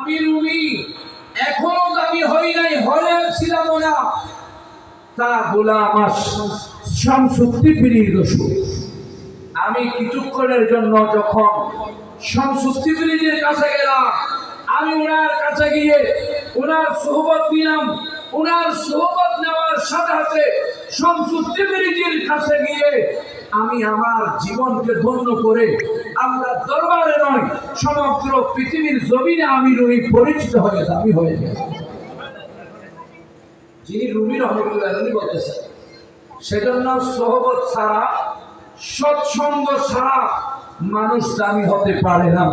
আমি রুমি এখনো দামি হই নাই, হলে ছিলাম না। তা গোলাম আমার শামসুদ্দীনের রসুল। আমি কিছুক্ষণের জন্য যখন শামসুদ্দীনের কাছে গেলাম, আমি ওনার কাছে গিয়ে ওনার সোহবত নিলাম। ওনার সোহবত নেওয়ার সাথে সাথে শামসুদ্দীনের কাছে গিয়ে আমি আমার জীবনকে ধন্য করে আল্লাহ দরবারে নয়, সমগ্র পৃথিবীর জমিনে আমি রুমি পরিচিত হয়ে দামি হয়ে গেলাম। যিনি রুমি রহমতুল্লাহ বলতেছেন, সেজন্য সোহবত ছাড়া, সৎসঙ্গ ছাড়া মানুষ দামি হতে পারে না।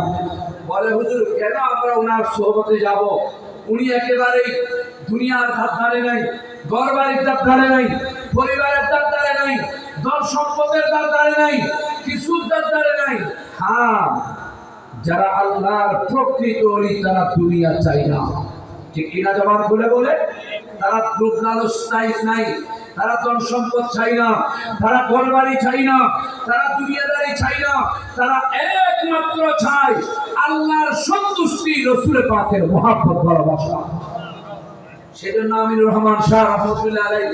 বলে হুজুর কেন আমরা ওনার সোহবতে যাব? উনি একেবারেই দুনিয়ার ধারে নাই, ঘর বাড়ির ধারে নাই, পরিবারের ধারে নাই, ধন সম্পদের ধারে নাই, কিছুর ধারে নাই। হ্যাঁ, যারা আল্লাহর প্রকৃত ওলি তারা দুনিয়া চাই না, ঠিক কিনা? জবান বলে বলে তারা দুঃখ লালস নাই, তারা ধন সম্পদ চাই না, তারা ঘর বাড়ি চাই না, তারা দুনিয়াদারি চাই না। তারা একমাত্র চায় আল্লাহর সন্তুষ্টি, রসুল পাকের মহব্বত, ভালোবাসা। সেজন্য আমিনুর রহমান শাহ রহমতুল্লাহ আলাইহি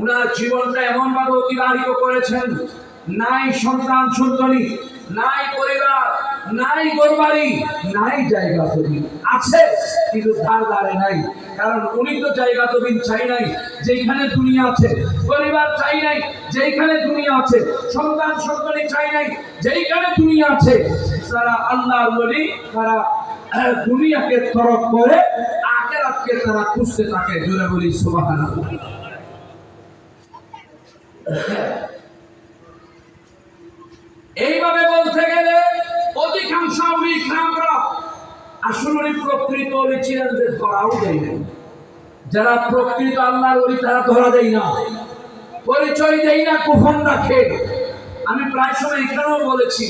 উনার জীবনটা এমন ভাবে অতিবাহিত করেছেন, নাই সন্তান সন্ততি, নাই পরিবার, নাই ঘরবাড়ি, নাই জায়গা জমি আছে কিন্তু ধারে নাই। কারণ উনি তো জায়গা জমি চাই নাই যেখানে দুনিয়া আছে, পরিবার চাই নাই যেখানে দুনিয়া আছে, সন্তান সন্ততি চাই নাই যেখানে দুনিয়া আছে। যারা আল্লাহর ওলি তারা দুনিয়াকে তরক করে আখিরাতকে তারা খুঁজতে থাকে। জোরে বলি সুবহানাল্লাহ। এইভাবে বলতে গেলে অধিকাংশ ওলি কামরা আসলে প্রকৃত ওলি ছিলেন যে ধরাও দেয় নাই। যারা প্রকৃত আল্লাহর ওলি তারা ধরা দেয় না, পরিচয় দেয় না, গোপন রাখে। আমি প্রায় সময় এখানেও বলেছি,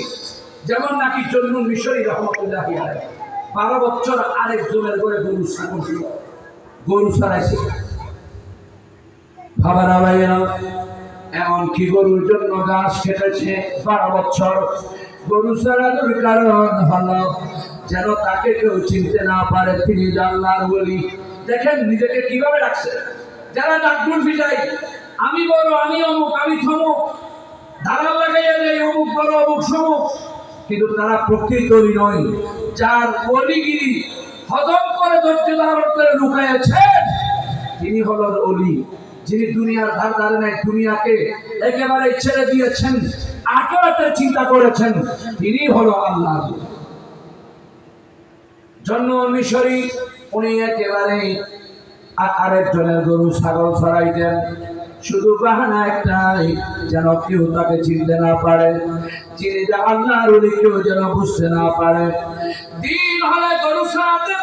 যেমন নাকি জন্নুল মিশরী রহমতুল্লাহ আলাইহি 12 বছর আরেকজনের করে গরু ছাড়াইছে। ভাবারা ভাইয়া, এমনকি গরুর জন্য ঘাস কেটেছে 12 বছর। গরু ছাড়ানোর কারণ হলো যেন তাকে কেউ চিনতে না পারে তিনি আল্লাহর ওলি। দেখেন নিজেকে কিভাবে রাখছে। যারা ডাকডুল পিটাই, আমি বড়, আমি অমুক, আমি থমুক, ধারাল লাগাইয়া দেয় অমুক বড়, অমুক সমুক, কিন্তু তারা প্রকৃত ওলি নয়। যার ওলিগিরি হজম করে ধৈর্য ধারণ করে লুকাইয়াছেন তিনি হলেন ওলি। যিনি দুনিয়ার ধারে নাই, দুনিয়াকে একেবারে ছেড়ে দিয়েছেন, আখিরাতের চিন্তা করেছেন, তিনি হলো আল্লাহ। জন্নুল মিশরী উনি একেবারে আরেকজনের গরু ছাগল ছড়াইতেন, শুধু বাহানা একটাই, যেন কেউ তাকে চিনতে না পারে, যিনি যে আল্লাহর ওলি কেউ যেন বুঝতে না পারে। দিন হলে গরু ছাড়াতেন,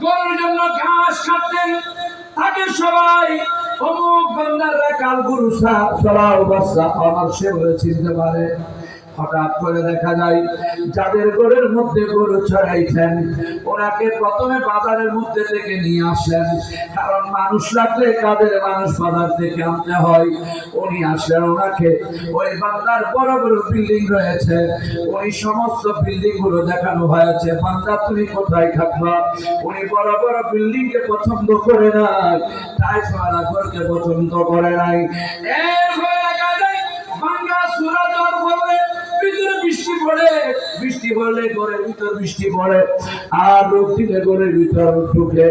গরুর জন্য ঘাস কাটতেন, তাকে সবাই অমুক বান্দাররা কাল গরু ছড়াও বাচ্চা আমার সে বলে চিনতে পারে। হঠাৎ করে দেখা যায় যাদের ঘরের মধ্যে গরু ছড়াইছেন ওনাকে প্রথমে বাজারের মধ্যে থেকে নিয়ে আসেন, কারণ মানুষ রাখলে কাদের মানুষ বাজার থেকে আনতে হয়। উনি আসলেন, ওনাকে ওই বান্দার বড় বড় বিল্ডিং রয়েছে, ওই সমস্ত বিল্ডিং গুলো দেখানো হয়েছে। বান্দা তুমি কোথায় থাকবা? উনি বড় বড় বিল্ডিং কে পছন্দ করে নাই, তাই সারা ঘরকে পছন্দ করে নাই। এরপরে দেখা যায় ভাঙ্গা সুরা জ্বর বললে ভিতরে বৃষ্টি পড়ে, বৃষ্টি পড়লে ঘরের ভিতর বৃষ্টি পড়ে, আর রোদ দিলে ঘরের ভিতর ঢুকে।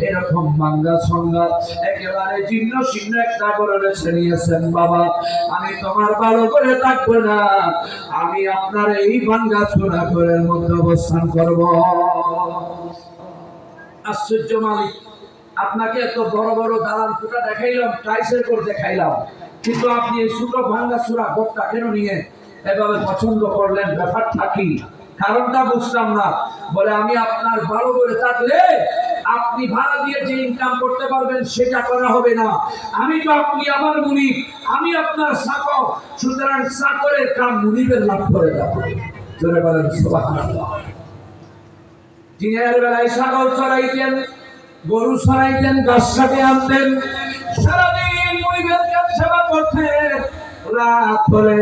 এরকম ভাঙ্গা সঙ্গা একেবারে জীর্ণ শীর্ণ একটা করে রেখে নিয়েছেন। বাবা, আমি তোমার ভালো করে থাকবো না, আমি আপনার এই ভাঙ্গা সুরা ঘরের মধ্যে অবস্থান করব। আশ্চর্য মালিক, আপনাকে এত বড় বড় দালান কোঠা দেখাইলাম, টাইসের করে দেখাইলাম, কিন্তু আপনি এই ছোট ভাঙ্গা সুরা ঘরটা কেন নিয়ে এভাবে পছন্দ করলেন? ব্যাপারটা কি? কারণটা বুঝলাম না। বলে আমি আপনার ভালো করে থাকলে আপনি ভাড়া দিয়ে যে ইনকাম করতে পারবেন সেটা করা হবে না। আমি তো আপনি আমার মুনিব, আমি আপনার চাকর, সুতরাং চাকরের কাম মুনিবের লাভ করে দেব। জোরে বলেন সুবহানাল্লাহ। দিনের বেলায় ছাগল চড়াইতেন, গরু চড়াইতেন, গাছ কাটে আনতেন, সারাদিন মুনিবের কাজ সেবা করতেন। রাত হলে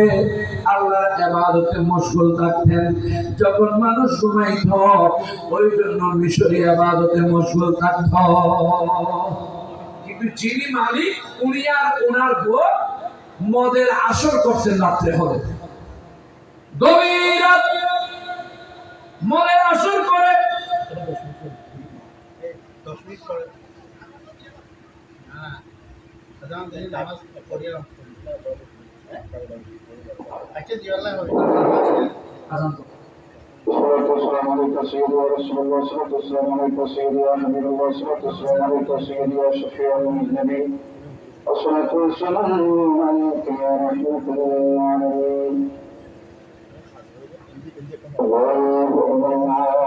আল্লাহর ইবাদতে মশগুল থাকতেন। যখন মানুষ ঘুমাইত ওই জন্য মিশরি ইবাদতে মশগুল থাকত। কিন্তু যিনি মালিক উনি আর ওনার বউ মদের আসর করতেন রাত্রে হলে, গভীর রাত মদের আসর করে। والسلام عليك سيدي يا رسول الله، والصلاة والسلام عليك سيدي يا حبيب الله، والصلاة والسلام عليك سيدي يا شفيع المذنبين، والصلاة والسلام عليك يا رحمة للعالمين. الله أكبر.